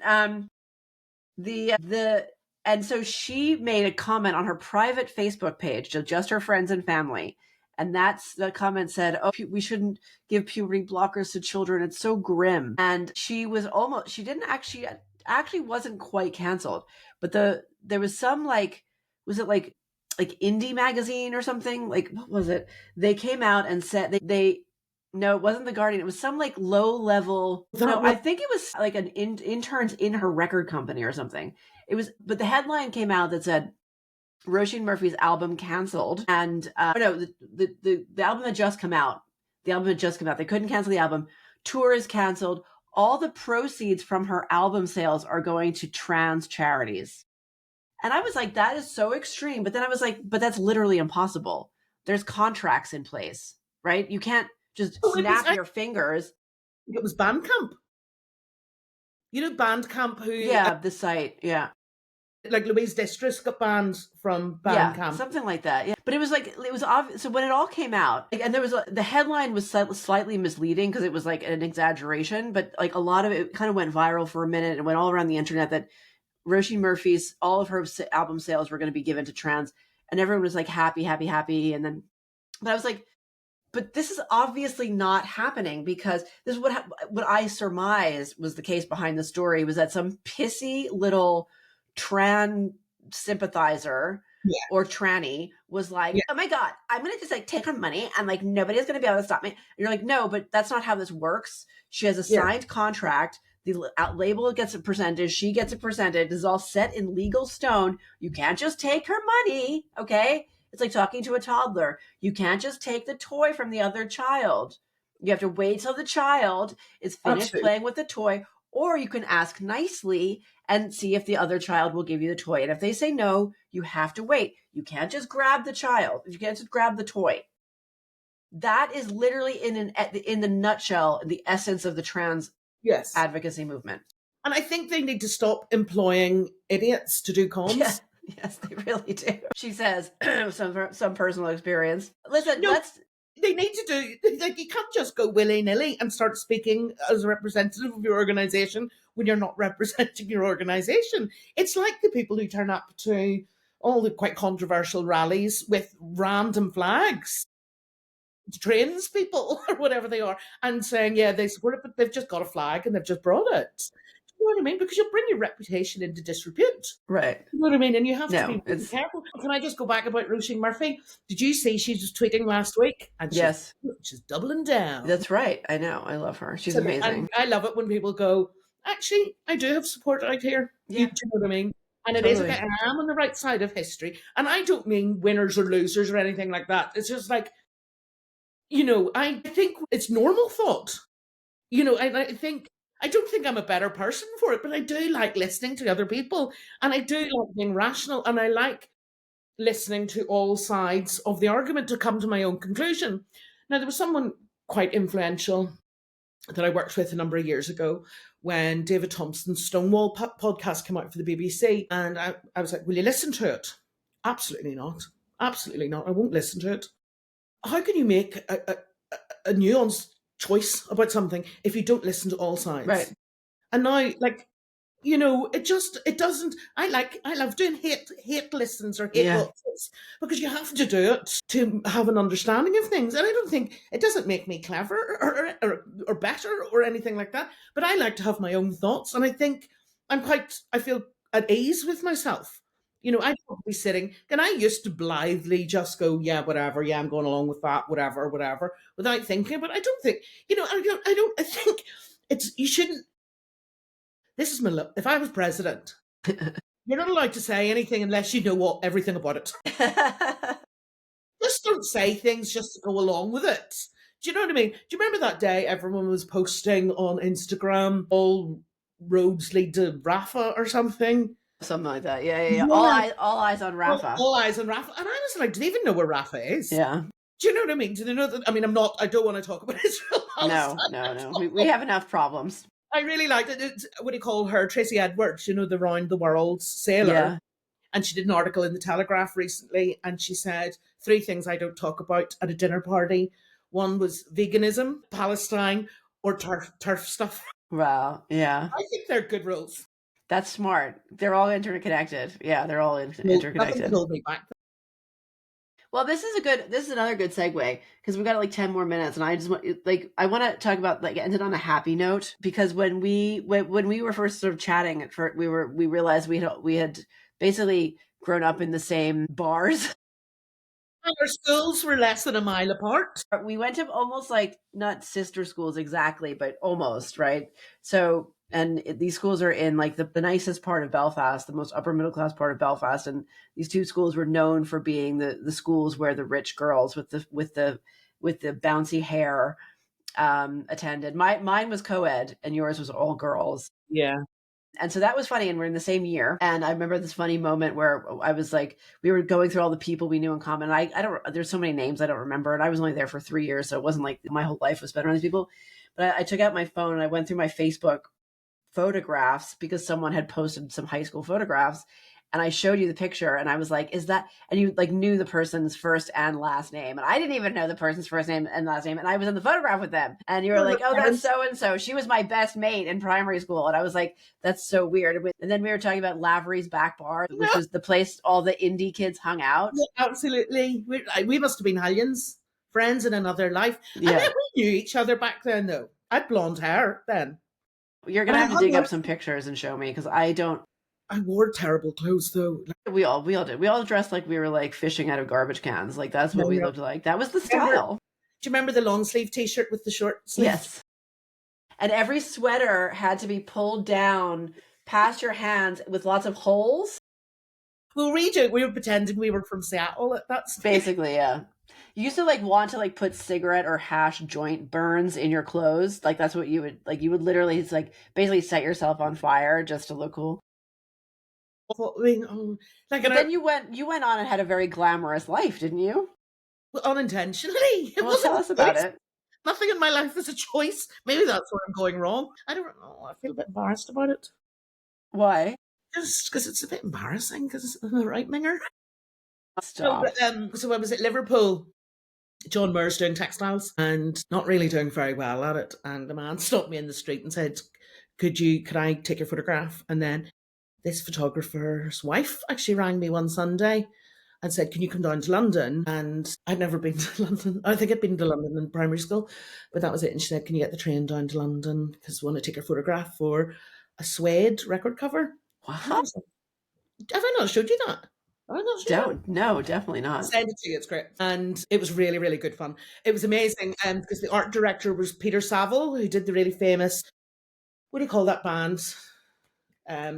And so she made a comment on her private Facebook page to just her friends and family. And that's the comment said, "Oh, we shouldn't give puberty blockers to children. It's so grim." And she was almost, she didn't actually wasn't quite canceled, but there was some like, was it like indie magazine or something? Like, what was it? They came out and said they no, it wasn't The Guardian. It was some like low level. No, I think it was like an interns in her record company or something. It was, but the headline came out that said Roisin Murphy's album canceled, and no, the album had just come out. The album had just come out. They couldn't cancel the album. Tour is canceled. All the proceeds from her album sales are going to trans charities. And I was like, that is so extreme. But then I was like, but that's literally impossible. There's contracts in place, right? You can't just snap your fingers. It was Bandcamp. You know Bandcamp, who... Yeah, the site, yeah. Like Louise Distress got banned from Bandcamp. Yeah, something like that, yeah. But it was like, it was obvious. So when it all came out, and there was, the headline was slightly misleading because it was like an exaggeration, but like a lot of it kind of went viral for a minute and went all around the internet that Roisin Murphy's, all of her album sales were going to be given to trans, and everyone was like happy. And then, but I was like, but this is obviously not happening, because this is what I surmised was the case behind the story, was that some pissy little trans sympathizer or tranny was like, oh my God, I'm going to just like take her money and like nobody's going to be able to stop me. And you're like, no, but that's not how this works. She has a signed contract. The label gets a percentage. She gets a percentage. This is all set in legal stone. You can't just take her money. Okay. It's like talking to a toddler. You can't just take the toy from the other child. You have to wait till the child is finished playing with the toy, or you can ask nicely and see if the other child will give you the toy. And if they say no, you have to wait. You can't just grab the child. You can't just grab the toy. That is literally in the nutshell, the essence of the trans advocacy movement. And I think they need to stop employing idiots to do comms. Yeah. Yes, they really do. She says, some personal experience. Listen, they need to do, like, you can't just go willy-nilly and start speaking as a representative of your organization when you're not representing your organization. It's like the people who turn up to all the quite controversial rallies with random flags, trans people or whatever they are, and saying, yeah, they support it, but they've just got a flag and they've just brought it. You know what I mean? Because you'll bring your reputation into disrepute. Right. You know what I mean? And you have to be really careful. Can I just go back about Roisin Murphy? Did you see she was tweeting last week? And she's doubling down. That's right. I know. I love her. She's amazing. And I love it when people go, actually, I do have support out here. Yeah. Do you know what I mean? And it is, okay, I am on the right side of history. And I don't mean winners or losers or anything like that. It's just like, you know, I think it's normal thought. You know, I don't think I'm a better person for it, but I do like listening to other people, and I do like being rational, and I like listening to all sides of the argument to come to my own conclusion. Now, there was someone quite influential that I worked with a number of years ago when David Thompson's Stonewall podcast came out for the BBC, and I was like, will you listen to it? Absolutely not. Absolutely not. I won't listen to it. How can you make a nuanced choice about something if you don't listen to all sides? Right. And now, like, you know, it doesn't, I love doing hate listens or hate watches, because you have to do it to have an understanding of things. And I don't think, it doesn't make me clever or better or anything like that, but I like to have my own thoughts. And I think I feel at ease with myself. You know, I'd be sitting, and I used to blithely just go, yeah, whatever, yeah, I'm going along with that, whatever, without thinking. But I don't think, you know, I think you shouldn't, this is my, if I was president, you're not allowed to say anything unless you know everything about it. Just don't say things just to go along with it. Do you know what I mean? Do you remember that day everyone was posting on Instagram, all roads lead to Rafa or something? Something like that. Yeah. All eyes on Rafa. All eyes on Rafa. And I was like, do they even know where Rafa is? Yeah. Do you know what I mean? Do they know that? I mean, I don't want to talk about Israel. No. We have enough problems. I really liked it. What do you call her? Tracy Edwards, you know, the round the world sailor. Yeah. And she did an article in the Telegraph recently, and she said 3 things I don't talk about at a dinner party. One was veganism, Palestine, or turf stuff. Wow. Yeah. I think they're good rules. That's smart. They're all interconnected. Yeah, they're all No, nothing could interconnected. hold me back. Well, this is another good segue because we've got like 10 more minutes, and I just want like I want to talk about like ended on a happy note, because when we were first sort of chatting at first, we realized we had basically grown up in the same bars. And our schools were less than a mile apart. We went to almost like not sister schools exactly, but almost, right? So, and these schools are in like the nicest part of Belfast, the most upper middle class part of Belfast, and these two schools were known for being the schools where the rich girls with the bouncy hair attended. Mine was co-ed, and yours was all girls. Yeah. And so that was funny. And we're in the same year. And I remember this funny moment where I was like, we were going through all the people we knew in common. I don't, there's so many names I don't remember. And I was only there for 3 years. So it wasn't like my whole life was spent around these people. But I took out my phone and I went through my Facebook photographs because someone had posted some high school photographs, and I showed you the picture and I was like, is that, and you like knew the person's first and last name, and I didn't even know the person's first name and last name, and I was in the photograph with them, and you were like, oh, that's so and so, she was my best mate in primary school. And I was like, that's so weird. And then we were talking about Lavery's Back Bar, which was the place all the indie kids hung out. Yeah, absolutely. We must have been hellions, friends in another life. Yeah. I bet we knew each other back then, though. I had blonde hair then. You're gonna have to dig up some pictures and show me, because I don't. I wore terrible clothes though. We all did. We all dressed like we were like fishing out of garbage cans. Like that's what we looked like. That was the style. Do you remember the long sleeve T-shirt with the short sleeve? Yes. And every sweater had to be pulled down past your hands with lots of holes. Well, we were pretending we were from Seattle at that stage. Basically, yeah. You used to like want to like put cigarette or hash joint burns in your clothes. Like that's what you would like. You would literally it's like basically set yourself on fire just to look cool. But then you went on and had a very glamorous life, didn't you? Well, unintentionally. Well, tell us about it. Nothing in my life is a choice. Maybe that's where I'm going wrong. I don't know. I feel a bit embarrassed about it. Why? Just because it's a bit embarrassing because I'm a right-winger. Stop. So I was at Liverpool. John Muir's doing textiles and not really doing very well at it. And the man stopped me in the street and said, could I take your photograph? And then this photographer's wife actually rang me one Sunday and said, can you come down to London? And I'd never been to London. I think I'd been to London in primary school, but that was it. And she said, can you get the train down to London? Because I want to take your photograph for a Suede record cover. Wow. Have I not showed you that? No, definitely not. I'll send it to you. It's great. And it was really, really good fun. It was amazing. Because the art director was Peter Saville, who did the really famous, what do you call that band?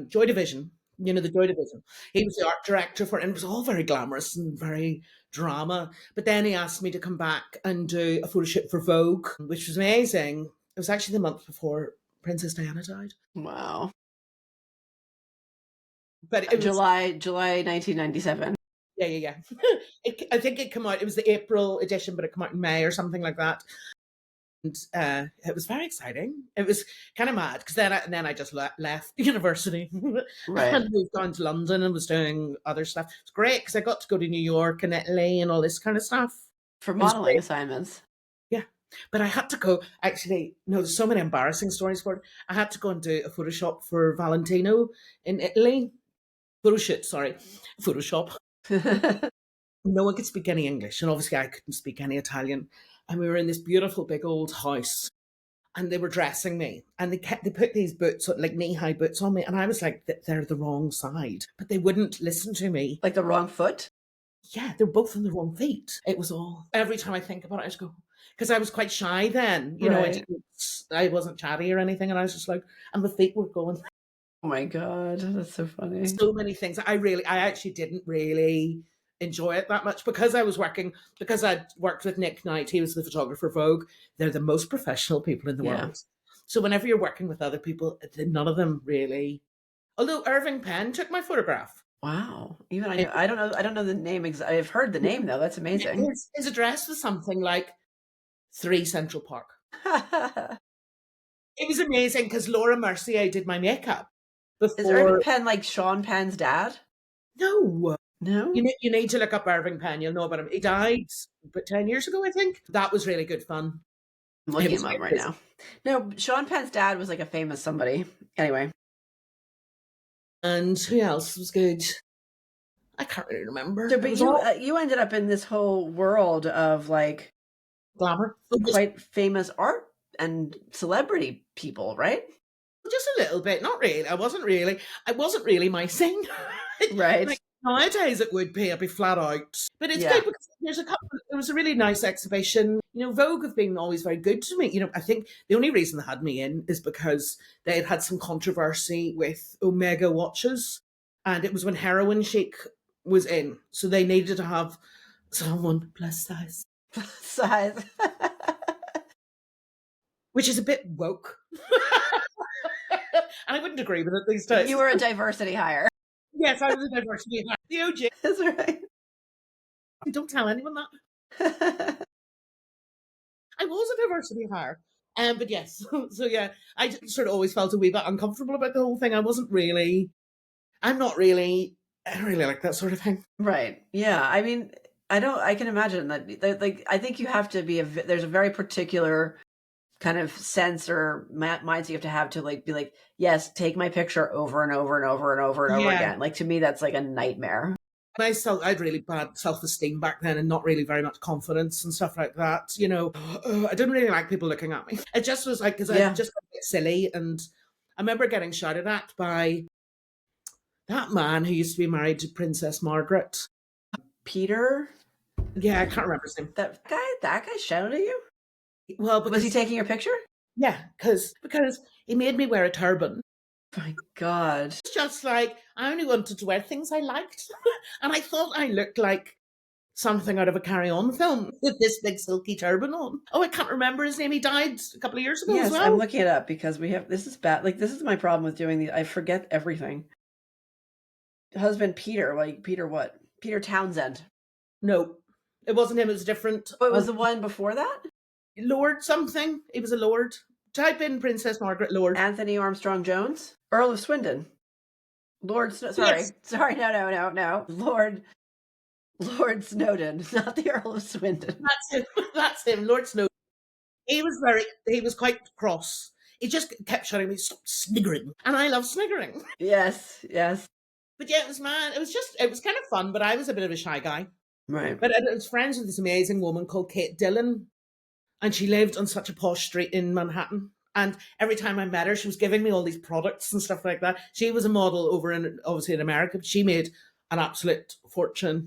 Joy Division. You know, the Joy Division. He was the art director for it, and it was all very glamorous and very drama. But then he asked me to come back and do a photo shoot for Vogue, which was amazing. It was actually the month before Princess Diana died. Wow. But it was July 1997. Yeah. I think it came out. It was the April edition, but it came out in May or something like that. And it was very exciting. It was kind of mad because then I just left university right. and moved down to London and was doing other stuff. It's great because I got to go to New York and Italy and all this kind of stuff for modeling assignments. Yeah, but I had to go. Actually, no, there's so many embarrassing stories for it. I had to go and do a Photoshop for Valentino in Italy. Photoshop. No one could speak any English, and obviously I couldn't speak any Italian. And we were in this beautiful big old house, and they were dressing me, and they put these boots, like knee-high boots on me, and I was like, they're the wrong side, but they wouldn't listen to me. Like the wrong foot? Yeah, they're both on the wrong feet. It was all, every time I think about it, I just go, because I was quite shy then, you know, I wasn't chatty or anything, and I was just like, and the feet were going. Oh my God, that's so funny. So many things. I actually didn't really enjoy it that much because I'd worked with Nick Knight. He was the photographer for Vogue. They're the most professional people in the world. So whenever you're working with other people, none of them really, although Irving Penn took my photograph. Wow. Even I don't know the name. I've heard the name though. That's amazing. His address was something like 3 Central Park. It was amazing because Laura Mercier did my makeup. Before. Is Irving Penn like Sean Penn's dad? No. No? You need to look up Irving Penn. You'll know about him. He died about 10 years ago, I think. That was really good fun. I'm looking him up right now. No, Sean Penn's dad was like a famous somebody. Anyway. And who else was good? I can't really remember. So, It but was all you ended up in this whole world of like glamour. quite famous art and celebrity people, right? Just a little bit, not really. I wasn't really my thing. Right. Like nowadays it would be, I'd be flat out. But it's good Yeah. because there was a really nice exhibition. Vogue have been always very good to me. I think the only reason they had me in is because they had had some controversy with Omega watches. And it was when Heroin Chic was in. So they needed to have someone plus size. Size. Which is a bit woke. And I wouldn't agree with it these days. You were a diversity hire. Yes, I was a diversity hire. The OG. That's right. Don't tell anyone that. I was a diversity hire. But yes, so yeah, I just sort of always felt a wee bit uncomfortable about the whole thing. I'm not really, I don't really like that sort of thing. Right. Yeah. I mean, I can imagine that, like, I think you have to be there's a very particular kind of sense or mindset you have to like, be like, yes, take my picture over and over and over and over and over Yeah. again. Like, to me, that's like a nightmare. I had really bad self-esteem back then and not really very much confidence and stuff like that. I didn't really like people looking at me. It just was like, because I just got a bit silly. And I remember getting shouted at by that man who used to be married to Princess Margaret. Peter? Yeah, I can't remember his name. That guy shouted at you? Well, because, was he taking your picture? Yeah, because he made me wear a turban. My God. It's just like, I only wanted to wear things I liked. And I thought I looked like something out of a Carry On film with this big silky turban on. Oh, I can't remember his name. He died a couple of years ago as well. I'm looking it up because this is bad. Like, this is my problem with doing these. I forget everything. Husband Peter, like Peter what? Peter Townsend. No, it wasn't him. It was different. What was the one before that? Lord something. He was a lord. Type in Princess Margaret Lord. Anthony Armstrong Jones? Earl of Swindon. Lord, sorry. Yes. Sorry, no. Lord Snowden, not the Earl of Swindon. That's him, Lord Snowden. He was quite cross. He just kept shouting me, stop sniggering. And I love sniggering. Yes. But yeah, it was kind of fun, but I was a bit of a shy guy. Right. But I was friends with this amazing woman called Kate Dillon. And she lived on such a posh street in Manhattan. And every time I met her, she was giving me all these products and stuff like that. She was a model over obviously in America, but she made an absolute fortune.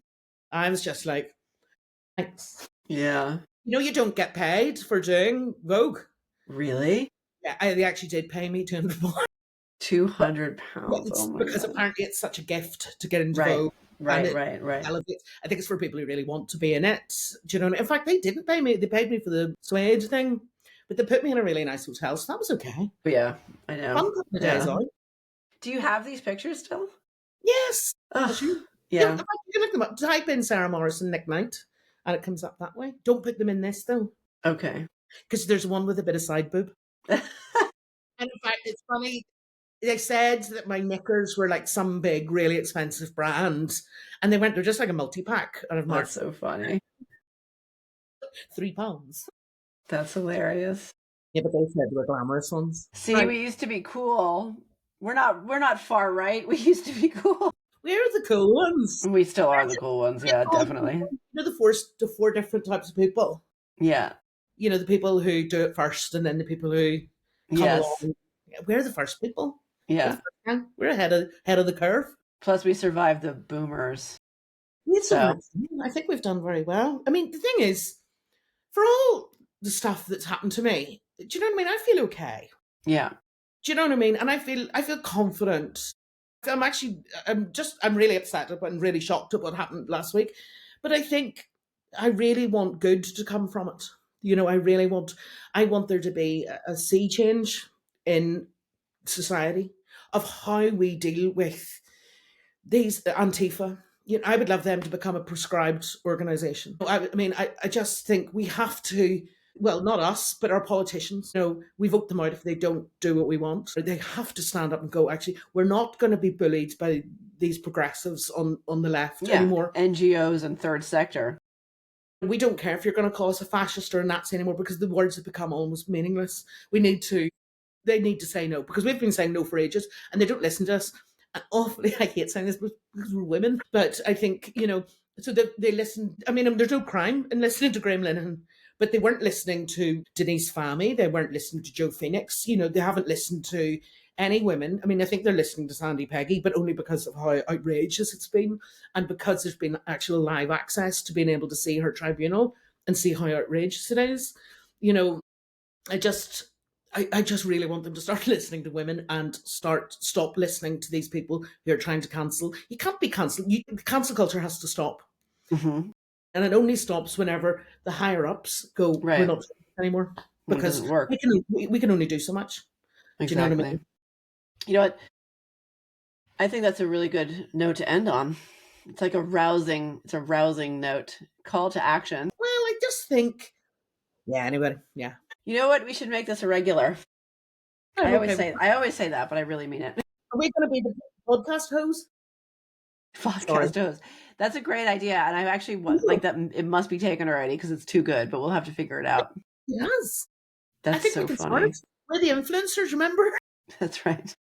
I was just like, thanks. Yeah. You don't get paid for doing Vogue. Really? Yeah, they actually did pay me £200. £200. Because apparently it's such a gift to get into Vogue. Right. I think it's for people who really want to be in it. Do you know? In fact, they didn't pay me. They paid me for the suede thing, but they put me in a really nice hotel, so that was okay. Yeah, I know. Fun couple of days out. Do you have these pictures still? Yes. Yeah. You can look them up. Type in Sara Morrison Nick Knight, and it comes up that way. Don't put them in this though. Okay. Because there's one with a bit of side boob. And in fact, it's funny. They said that my knickers were like some big, really expensive brand. And they're just like a multi-pack. That's so funny. £3. That's hilarious. Yeah, but they said they were glamorous ones. See, we used to be cool. We're not far right. We used to be cool. We're the cool ones. We still are the cool ones, yeah, definitely. The four different types of people. Yeah. The people who do it first and then the people who come along. We're the first people. Yeah. We're ahead of the curve. Plus, we survived the boomers. I think we've done very well. I mean, the thing is, for all the stuff that's happened to me, do you know what I mean? I feel okay. Yeah. Do you know what I mean? And I feel confident. I'm really upset and really shocked at what happened last week. But I think I really want good to come from it. I want there to be a sea change in society of how we deal with these Antifa. I would love them to become a prescribed organisation. I just think we have to, well, not us, but our politicians, we vote them out if they don't do what we want. They have to stand up and go, actually, we're not going to be bullied by these progressives on the left anymore. NGOs and third sector. We don't care if you're going to call us a fascist or a Nazi anymore because the words have become almost meaningless. They need to say no because we've been saying no for ages and they don't listen to us. awfully, I hate saying this because we're women, but I think, so they listen. I mean, there's no crime in listening to Graham Linehan, but they weren't listening to Denise Fahmy. They weren't listening to Joe Phoenix. They haven't listened to any women. I mean, I think they're listening to Sandy Peggy, but only because of how outrageous it's been, and because there's been actual live access to being able to see her tribunal and see how outrageous it is. I just I just really want them to start listening to women and stop listening to these people who are trying to cancel. You can't be cancelled. Cancel culture has to stop. Mm-hmm. And it only stops whenever the higher ups go, Right. we're not anymore. When it Because doesn't work. we can only do so much. Exactly. Do you know what I mean? You know what? I think that's a really good note to end on. It's like a rousing note. Call to action. Well, I just think, anyway, yeah. You know what? We should make this a regular. I always say that, but I really mean it. Are we going to be the podcast host? Podcast host. That's a great idea, and I actually like that. It must be taken already because it's too good, but we'll have to figure it out. Yes, that's I think so we can funny. We're the influencers, remember? That's right.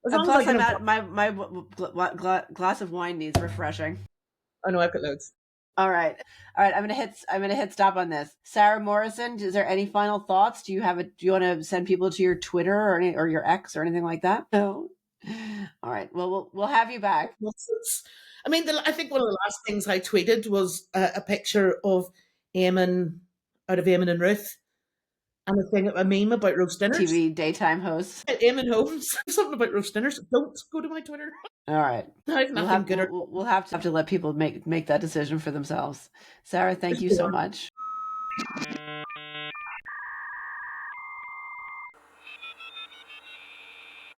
And plus, my glass of wine needs refreshing. Oh no, I've got loads. All right. I'm gonna hit stop on this. Sara Morrison, is there any final thoughts? Do you want to send people to your Twitter or your X or anything like that? No. All right. Well, we'll have you back. I mean, I think one of the last things I tweeted was a picture of Eamon out of Eamon and Ruth, and a meme about roast dinners. TV daytime host Eamon Holmes, something about roast dinners. Don't go to my Twitter. All right. We'll have to let people make that decision for themselves. Sara, thank you so much.